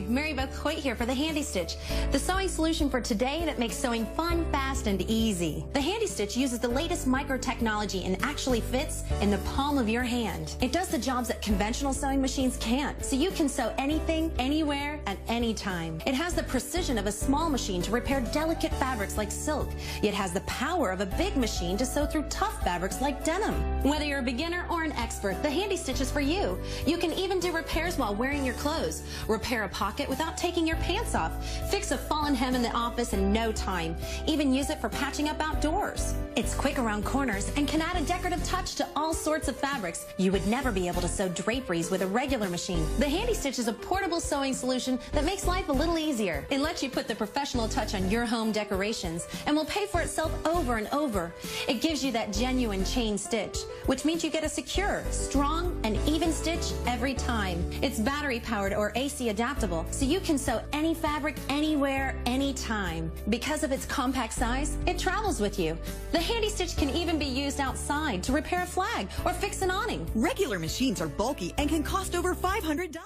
Hi, Mary Beth Hoyt here for the Handy Stitch, the sewing solution for today that makes sewing fun, fast, and easy. The Handy Stitch uses the latest micro technology and actually fits in the palm of your hand. It does the jobs that conventional sewing machines can't, so you can sew anything, anywhere, at any time. It has the precision of a small machine to repair delicate fabrics like silk, yet has the power of a big machine to sew through tough fabrics like denim. Whether you're a beginner or an expert, the Handy Stitch is for you. You can even do repairs while wearing your clothes, repair a pocket without taking your pants off, fix a fallen hem in the office in no time, even use it for patching up outdoors. It's quick around corners and can add a decorative touch to all sorts of fabrics. You would never be able to sew draperies with a regular machine. The Handy Stitch is a portable sewing solution that makes life a little easier. It lets you put the professional touch on your home decorations and will pay for itself over and over. It gives you that genuine chain stitch, which means you get a secure, strong, and even stitch every time. It's battery powered or AC adaptable, so you can sew any fabric, anywhere, anytime. Because of its compact size, it travels with you. The Handy Stitch can even be used outside to repair a flag or fix an awning. Regular machines are bulky and can cost over $500.